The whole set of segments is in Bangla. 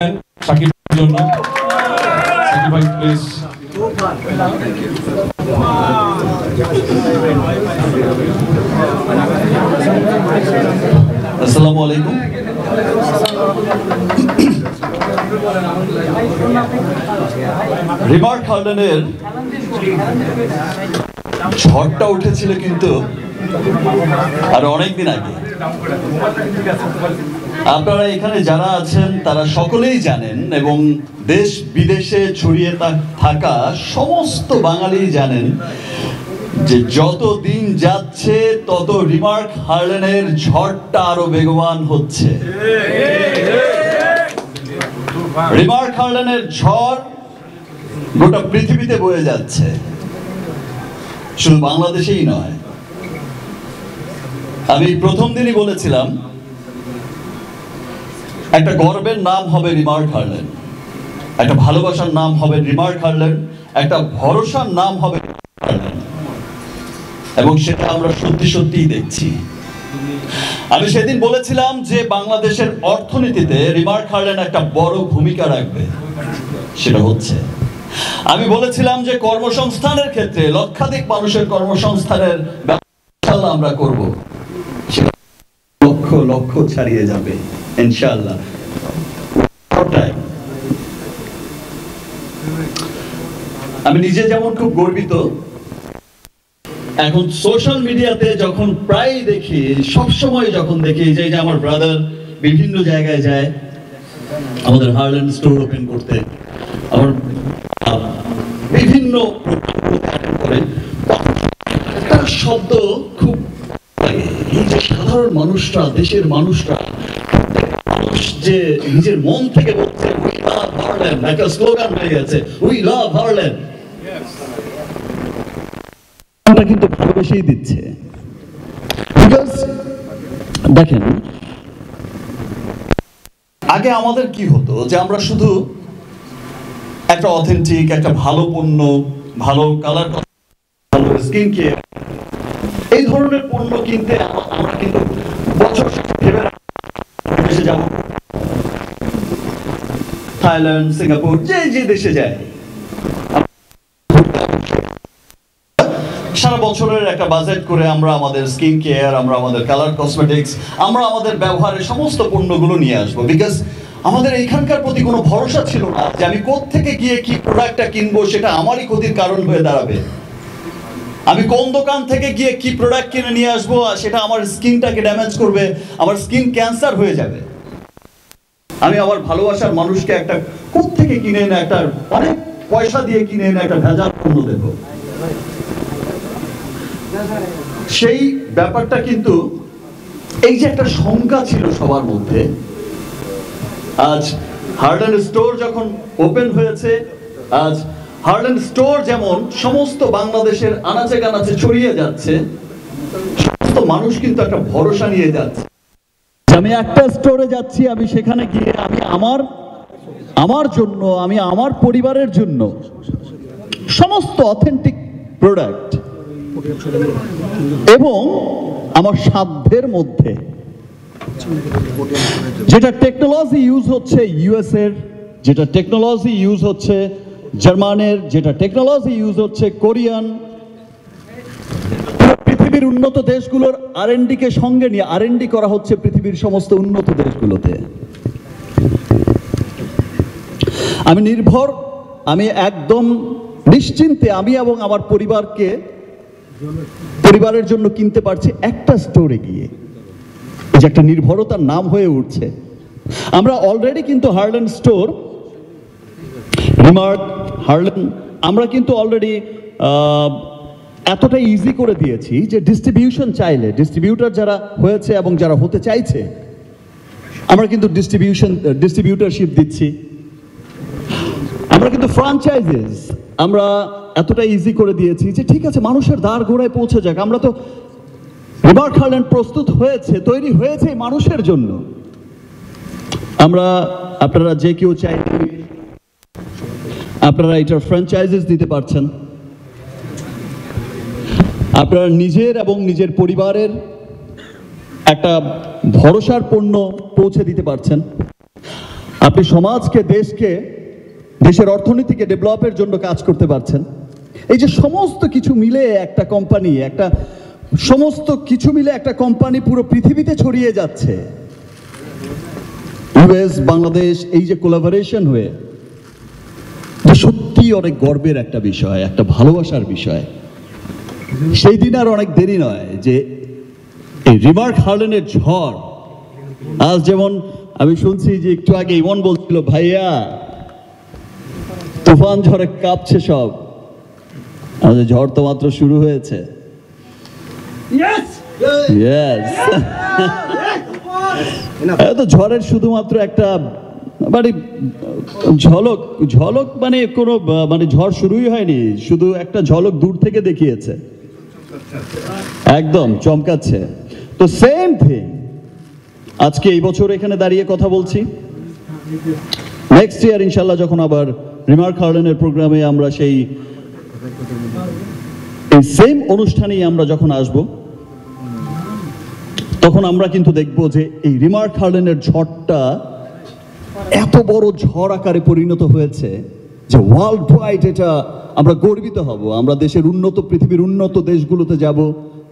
সাকিবের জন্য সাকিব ভাই প্লিজ। আসসালামু আলাইকুম। রিমার্ক হার্ডেনের ঝড়টা উঠেছিল কিন্তু আর অনেকদিন আগে। আপনারা এখানে যারা আছেন তারা সকলেই জানেন এবং দেশ বিদেশে ছড়িয়ে থাকা সমস্ত বাঙালি জানেন যে যত দিন যাচ্ছে তত রিমার্ক হার্ডেনের ঝড়টা আরো বেগবান হচ্ছে। রিমার্ক হার্ডেনের ঝড় গোটা পৃথিবীতে বয়ে যাচ্ছে, শুধু বাংলাদেশেই নয়। আমি প্রথম দিনই বলেছিলাম একটা গর্বের নাম হবে রিমার্ক হার্ডেন, একটা ভালোবাসার নাম হবে রিমার্ক হার্ডেন, একটা ভরসার নাম হবে হার্ডেন, এবং সেটা আমরা সত্যি সত্যিই দেখছি। আমি সেদিন বলেছিলাম যে বাংলাদেশের অর্থনীতিতে রিমার্ক হার্ডেন একটা বড় ভূমিকা রাখবে, সেটা হচ্ছে। আমি বলেছিলাম যে কর্মসংস্থানের ক্ষেত্রে লক্ষাধিক মানুষের কর্মসংস্থানের ব্যবস্থা আমরা করব, সেটা লক্ষ লক্ষ ছাড়িয়ে যাবে ইনশাআল্লাহ। আমি নিজে যেমন খুব গর্বিত, এখন সোশ্যাল মিডিয়াতে যখন প্রায় দেখি, সবসময় যখন দেখি যে আমার ব্রাদার বিভিন্ন জায়গায় যায় আমাদের হার্ডেন স্টোর ওপেন করতে, আমার বিভিন্ন করে একটা শব্দ খুব লাগে, এই যে সাধারণ মানুষরা, দেশের মানুষরা, মানুষ যে নিজের মন থেকে বলছে উই লাভ হার্লেম, একটা স্লোগান হয়ে গেছে উই লাভ হার্লেম, কিন্তু ভালোবেসেই দিচ্ছে। বিকজ দেখেন, আগে আমাদের কি হতো যে আমরা শুধু একটা অথেন্টিক, একটা ভালো পণ্য, ভালো কালার, ভালো স্কিন কেয়ার, এই ধরনের পণ্য কিনতে আমরা কিন্তু বছর ভেবে দেশে যাব, থাইল্যান্ড, সিঙ্গাপুর, যে দেশে যায়, সারা বছরের একটা বাজেট করে আমরা আমাদের স্কিন কেয়ার, আমরা আমাদের কালার কসমেটিক্স, আমরা আমাদের ব্যবহারের সমস্ত পণ্যগুলো নিয়ে আসবো। বিকজ আমাদের এইখানকার প্রতি কোনো ভরসা ছিল না যে আমি কোত্থেকে গিয়ে কি প্রোডাক্টটা কিনবো, সেটা আমারই ক্ষতির কারণ হয়ে দাঁড়াবে। আমি কোন দোকান থেকে গিয়ে কি প্রোডাক্ট কিনে নিয়ে আসবো, সেটা আমার স্কিনটাকে ড্যামেজ করবে, আমার স্কিন ক্যান্সার হয়ে যাবে। আমি আমার ভালোবাসার মানুষকে একটা কোত্থেকে কিনে এনে, একটা অনেক পয়সা দিয়ে কিনে এনে একটা ভেজাল পণ্য দেবো, সেই ব্যাপারটা কিন্তু এই যে একটা শঙ্কা ছিল সবার মধ্যে, আজ হার্ডেন স্টোর যখন ওপেন হয়েছে, আজ হার্ডেন স্টোর যেমন সমস্ত বাংলাদেশের আনাচে কানাচে ছড়িয়ে যাচ্ছে, সমস্ত মানুষ কিন্তু একটা ভরসা নিয়ে যাচ্ছে। আমি একটা স্টোরে যাচ্ছি, আমি সেখানে গিয়ে আমি আমার জন্য, আমি আমার পরিবারের জন্য সমস্ত অথেন্টিক প্রোডাক্ট এবং আমার সাধ্যের মধ্যে, যেটা টেকনোলজি ইউজ হচ্ছে ইউএস এর, যেটা টেকনোলজি ইউজ হচ্ছে জার্মানের, যেটা টেকনোলজি ইউজ হচ্ছে কোরিয়ান, পৃথিবীর উন্নত দেশগুলোর R&D কে সঙ্গে নিয়ে R&D করা হচ্ছে পৃথিবীর সমস্ত উন্নত দেশগুলোতে। আমি একদম নিশ্চিন্তে আমি এবং আমার পরিবারের জন্য কিনতে পারছি একটা স্টোরে গিয়ে, যে একটা নির্ভরতার নাম হয়ে উঠছে। আমরা অলরেডি কিন্তু হার্ডেন স্টোর, রিমার্ক, হার্ডেন, আমরা কিন্তু অলরেডি এতটা ইজি করে দিয়েছি যে ডিস্ট্রিবিউশন চাইলে, ডিস্ট্রিবিউটর যারা হয়েছে এবং যারা হতে চাইছে, আমরা কিন্তু ডিস্ট্রিবিউটরশিপ দিচ্ছি। আমরা কিন্তু ফ্র্যাঞ্চাইজিস আমরা এতটা ইজি করে দিয়েছি যে ঠিক আছে, মানুষের দ্বার গোড়ায় পৌঁছে যাক। আমরা তো রিমার্ক হার্ডেন প্রস্তুত হয়েছে, তৈরি হয়েছে মানুষের জন্য। আপনারা যে কেউ চাইলে আপনারা এটার ফ্র্যাঞ্চাইজিস দিতে পারছেন, আপনারা নিজের এবং নিজের পরিবারের একটা ভরসার পণ্য পৌঁছে দিতে পারছেন। আপনি সমাজকে, দেশকে, দেশের অর্থনীতিকে ডেভেলপের জন্য কাজ করতে পারছেন। এই যে সমস্ত কিছু মিলে একটা কোম্পানি, একটা কোম্পানি পুরো পৃথিবীতে ছড়িয়ে যাচ্ছে। ইউএস বাংলাদেশ এই যে কোলাবোরেশন হয়ে, সত্যি অনেক গর্বের একটা বিষয়, একটা ভালোবাসার বিষয়। সেই দিন আর অনেক দেরি নয় যে এই রিমার্ক হার্লেনের ঝড়, আজ যেমন আমি শুনছি যে একটু আগে ইমন বলছিল, ভাইয়া তুফান ঝড়ে কাঁপছে সব, আমাদের ঝড় তো মাত্র শুরু হয়েছে। তো ঝড়ের শুধুমাত্র একটা মানে ঝলক মানে কোনো মানে ঝড় শুরুই হয়নি, শুধু একটা ঝলক দূর থেকে দেখিয়েছে, একদম চমকাচ্ছে। তো সেম থিং আজকে এই বছর এখানে দাঁড়িয়ে কথা বলছি, নেক্সট ইয়ার ইনশাল্লাহ যখন আবার রিমার্ক হার্লেনের প্রোগ্রামে আমরা এই সেম অনুষ্ঠানেই আমরা যখন আসব, তখন আমরা কিন্তু দেখব যে এই রিমার্ক হার্লেনের ঝড়টা এত বড় ঝড় আকারে পরিণত হয়েছে যে ওয়ার্ল্ড ওয়াইড এটা আমরা গর্বিত হব। আমরা দেশের পৃথিবীর উন্নত দেশগুলোতে যাব,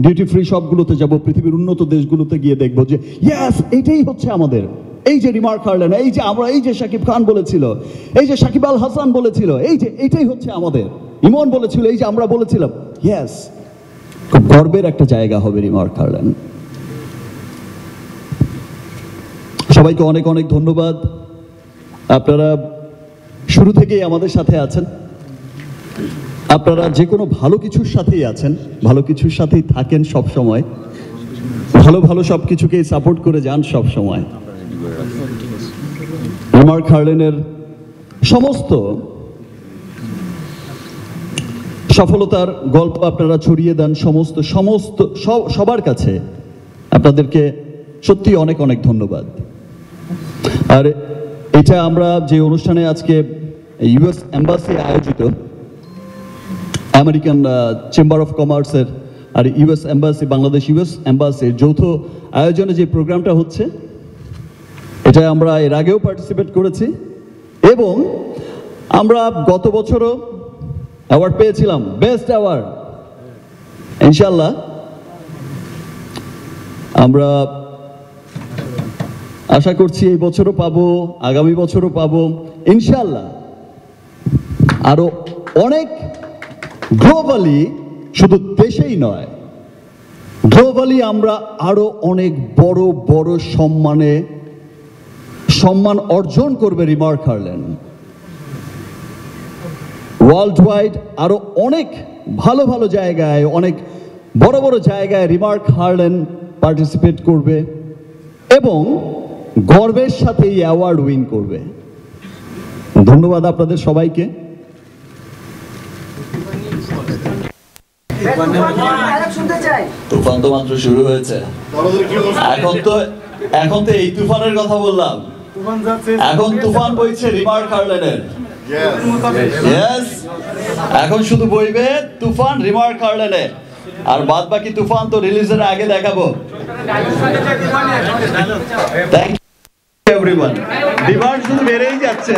ডিউটি ফ্রি শপগুলোতে যাব, পৃথিবীর উন্নত দেশগুলোতে গিয়ে দেখব যে ইয়েস, এটাই হচ্ছে আমাদের এই যে রিমার্ক হার্লেন, এই যে শাকিব খান বলেছিল, এই যে সাকিব আল হাসান বলেছিল, এইটাই হচ্ছে আমাদের, ইমন বলেছিল, এই যে আমরা বলেছিলাম, ইয়েস, খুব গর্বের একটা জায়গা হবে রিমার্ক হার্লেন। সবাইকে অনেক অনেক ধন্যবাদ। আপনারা শুরু থেকেই আমাদের সাথে আছেন, আপনারা যে কোনো ভালো কিছুর সাথেই আছেন, ভালো কিছুর সাথেই থাকেন সব সময়, ভালো সব কিছুকেই সাপোর্ট করে যান সব সময়। রিমার্ক হার্লেনের সমস্ত সফলতার গল্প আপনারা ছড়িয়ে দেন সবার কাছে। আপনাদেরকে সত্যি অনেক অনেক ধন্যবাদ। আর এটা আমরা যে অনুষ্ঠানে আজকে ইউএস এম্বাসি আয়োজিত, আমেরিকান চেম্বার অফ কমার্সের আর ইউএস এম্বাসি, বাংলাদেশ ইউএস এম্বাসির যৌথ আয়োজনে যে প্রোগ্রামটা হচ্ছে, এটা আমরা এর আগেও পার্টিসিপেট করেছি এবং আমরা গত বছরও অ্যাওয়ার্ড পেয়েছিলাম, বেস্ট অ্যাওয়ার্ড। ইনশাল্লাহ আমরা আশা করছি এই বছরও পাবো, আগামী বছরও পাবো ইনশাল্লাহ। আরো অনেক গ্লোবালি, শুধু দেশেই নয়, গ্লোবালি আমরা আরো অনেক বড় সম্মান অর্জন করবে রিমার্ক হার্লেন। ওয়ার্ল্ড ওয়াইড আরো অনেক ভালো জায়গায়, অনেক বড় জায়গায় রিমার্ক হার্লেন পার্টিসিপেট করবে এবং গর্বের সাথে এই অ্যাওয়ার্ড উইন করবে। ধন্যবাদ আপনাদের সবাইকে। তুফান তো মাত্র শুরু হয়েছে, এখন তো এই তুফানের কথা বললাম, এখন তুফান বইছে রিমার্ক হার্লেনের। এখন শুধু বইবে তুফান রিমার্ক হার্লেনে, আর বাদ বাকি তুফান তো রিলিজের আগে দেখাবো। Thank you everyone. ডিমান্ড শুধু বেড়েই যাচ্ছে।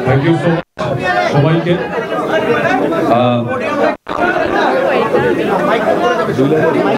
থ্যাংক ইউ সবাইকে।